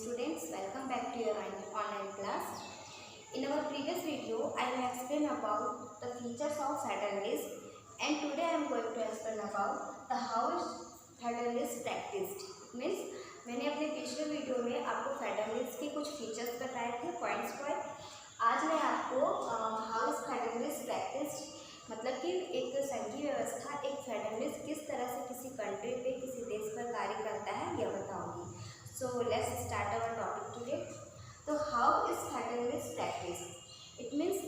students, welcome back to your online class. In our previous video, I have explained about the features of federalism, and today I am going to explain about the how is federalism practiced. Means मैंने अपने पिछले video में आपको federalism के कुछ features बताए थे points पर। आज मैं आपको हाउ इज फेडरलिज्म प्रैक्टिस्ड मतलब कि एक संघीय व्यवस्था, एक फेडरलिज्म किस तरह से किसी कंट्री पे, किसी देश पर कार्य करता है, यह बताऊंगी। So let's start our topic today. तो how is federalism practised? It means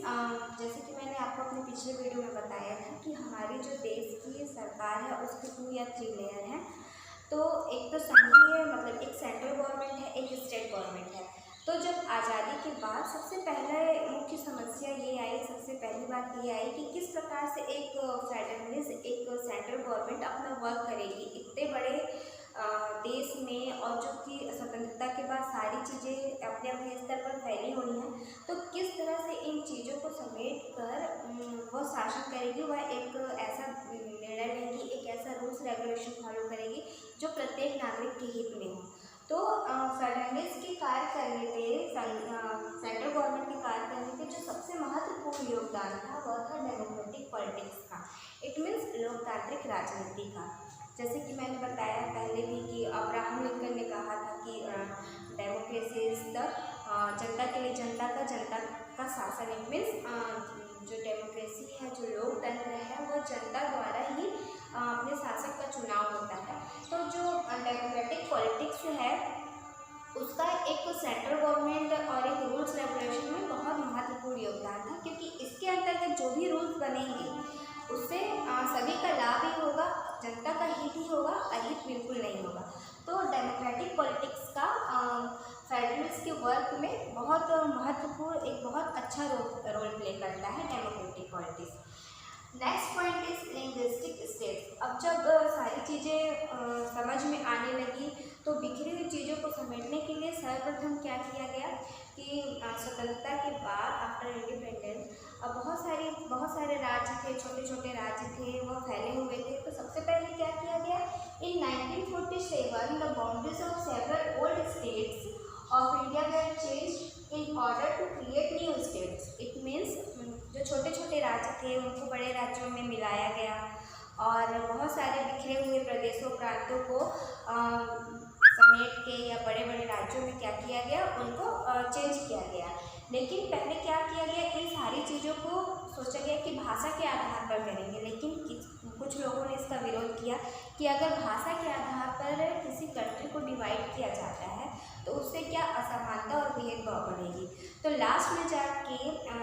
जैसे कि मैंने आपको अपने पिछले वीडियो में बताया था कि हमारी जो देश की सरकार है उसके 2 या 3 लेयर हैं। तो एक तो संघीय मतलब एक सेंट्रल गवर्नमेंट है, एक स्टेट गवर्नमेंट है। तो जब आज़ादी के बाद सबसे पहले मुख्य समस्या ये आई, सबसे पहली बात ये आई कि किस प्रकार से एक फेडरलिज्म, एक सेंट्रल गवर्नमेंट अपना वर्क करेगी इतने बड़े देश में, और जो कि स्वतंत्रता के बाद सारी चीज़ें अपने अपने स्तर पर फैली हुई हैं। तो किस तरह से इन चीज़ों को समेट कर वह शासन करेगी, वह एक ऐसा निर्णय लेगी, एक ऐसा रूल्स रेगुलेशन फॉलो करेगी जो प्रत्येक नागरिक के हित में हो। तो फेडरलिज्म के कार्य करने पे, सेंट्रल गवर्नमेंट के कार्य करने पे जो सबसे महत्वपूर्ण योगदान था वह था डेमोक्रेटिक पॉलिटिक्स का। इट मीन्स लोकतांत्रिक राजनीति का। जैसे कि मैंने बताया पहले भी कि अब्राहम लिंकन ने कहा था कि डेमोक्रेसी इज द जनता के लिए जनता का शासन। इट मीन्स जो डेमोक्रेसी है, जो लोकतंत्र है, वह जनता द्वारा ही अपने शासक का चुनाव होता है। तो जो डेमोक्रेटिक पॉलिटिक्स है उसका एक सेंट्रल गवर्नमेंट और एक रूल्स रेगुलेशन में बहुत महत्वपूर्ण योगदान था, क्योंकि इसके अंतर्गत जो भी रूल्स बनेंगे उससे सभी का लाभ ही होगा, जनता का हित ही होगा, अहित बिल्कुल नहीं होगा। तो डेमोक्रेटिक पॉलिटिक्स का फेडरलिज्म के वर्क में बहुत महत्वपूर्ण, एक बहुत अच्छा रोल प्ले करता है democratic politics. Next point is linguistic states. अब जब सारी चीज़ें समझ में आने लगी तो बिखरी हुई चीज़ों को समेटने के लिए सर्वप्रथम क्या किया गया कि स्वतंत्रता के बाद आफ्टर इंडिपेंडेंस अब बहुत सारे राज्य थे, छोटे छोटे राज्य थे, वह फैले हुए थे। तो सबसे पहले क्या किया गया, in 1947 the boundaries of several old states of India were changed in order to create new states. It means जो छोटे छोटे राज्य थे उनको बड़े राज्यों में मिलाया गया, और बहुत सारे बिखरे हुए प्रदेशों, प्रांतों को समेट के या बड़े बड़े राज्यों में क्या किया गया, उनको चेंज किया गया। लेकिन पहले क्या किया गया, इन सारी चीज़ों को सोचा गया कि भाषा के आधार पर करेंगे। लेकिन कुछ लोगों ने इसका विरोध किया कि अगर भाषा के आधार पर किसी कंट्री को डिवाइड किया जाता है तो उससे क्या असमानता और भेदभाव बढ़ेगी। तो लास्ट में जाके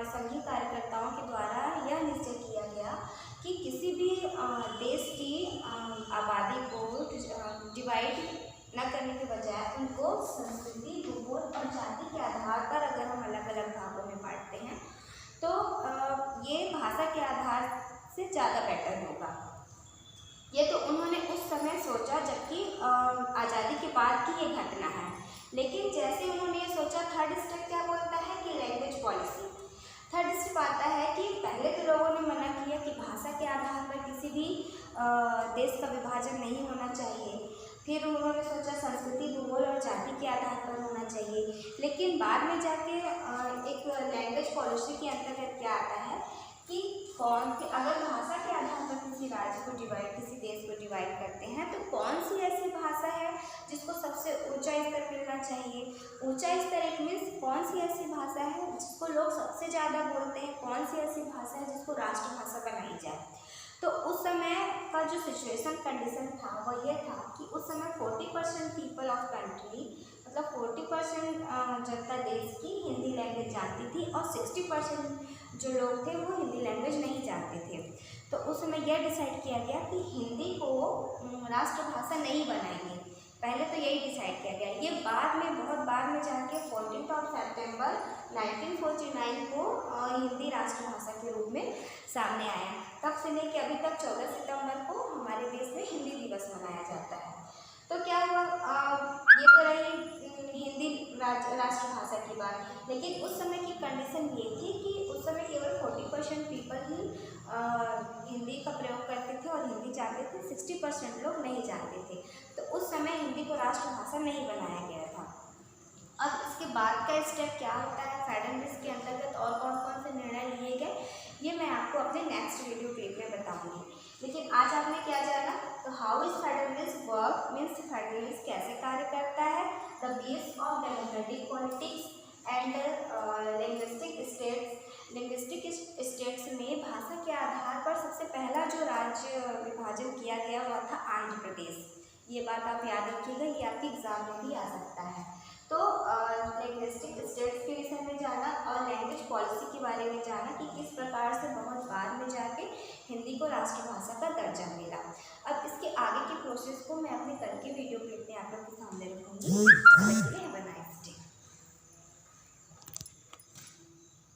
संघीय कार्यकर्ताओं के द्वारा यह निश्चय किया गया कि किसी भी देश की आबादी को डिवाइड न करने के बजाय उनको संस्कृति, भूगोल और जाति के आधार पर अगर हम अलग अलग भागों में बांटते हैं तो ये भाषा के आधार से ज़्यादा बेटर होगा। ये तो उन्होंने उस समय सोचा जबकि आज़ादी के बाद की ये घटना है। लेकिन जैसे उन्होंने ये सोचा, थर्ड स्टेप क्या बोलता है कि लैंग्वेज पॉलिसी। थर्ड स्टेप आता है कि पहले तो लोगों ने मना किया कि भाषा के आधार पर किसी भी देश का विभाजन नहीं होना चाहिए। फिर उन्होंने सोचा संस्कृति, भूगोल और जाति के आधार पर होना चाहिए। लेकिन बाद में जाके एक लैंग्वेज पॉलिसी के अंतर्गत क्या आता है कि अगर भाषा के आधार पर किसी राज्य को डिवाइड, किसी देश को डिवाइड करते हैं तो कौन सी ऐसी भाषा है जिसको सबसे ऊंचा स्तर मिलना चाहिए। ऊंचा स्तर इट मीन्स कौन सी ऐसी भाषा है जिसको लोग सबसे ज़्यादा बोलते हैं, कौन सी ऐसी भाषा है जिसको राष्ट्रभाषा बनाई जाए। तो उस समय का जो सिचुएशन कंडीशन था वह यह था कि उस समय 40% पीपल ऑफ कंट्री मतलब 40% जनता देश की हिंदी लैंग्वेज जानती थी, और 60% जो लोग थे वो हिंदी लैंग्वेज नहीं जानते थे। तो उस समय यह डिसाइड किया गया कि हिंदी को राष्ट्रभाषा नहीं बनाएंगे। पहले तो यही डिसाइड किया गया। ये बहुत बाद में जाके 14 सितंबर 1949 को हिंदी राष्ट्रभाषा के रूप में सामने आया। तब से लेकर अभी तक 14 सितंबर को हमारे देश में हिंदी दिवस मनाया जाता है। तो क्या हुआ, ये तो रही हिंदी राष्ट्रभाषा की बात। लेकिन उस समय की कंडीशन ये थी कि उस समय केवल 40% पीपल ही हिंदी का प्रयोग करते थे और हिंदी जानते थे, 60% लोग नहीं जानते थे। तो उस समय हिंदी को राष्ट्रभाषा नहीं बनाया गया था। अब इसके बाद का स्टेप क्या होता है, फेडरल लिस्ट के अंतर्गत और कौन कौन से निर्णय लिए गए, ये मैं आपको अपने नेक्स्ट वीडियो क्लिप में बताऊंगी। लेकिन आज आपने क्या जाना, तो how is federal list work means federal list कैसे कार्य करता है, the base of democratic politics and linguistic states में भाषा के आधार पर सबसे पहला जो राज्य विभाजन किया गया वह था आंध्र प्रदेश। ये बात आप याद रखिएगा, ये आपके एग्जाम में भी आ सकता है। तो लिंग्विस्टिक स्टेट्स के विषय में जाना और लैंग्वेज पॉलिसी के बारे में जाना कि किस प्रकार से बहुत बाद में जाके हिंदी को राष्ट्रभाषा का दर्जा मिला। अब इसके आगे के प्रोसेस को मैं अपने कल के वीडियो क्लिप में आप लोग के सामने रखूँगी।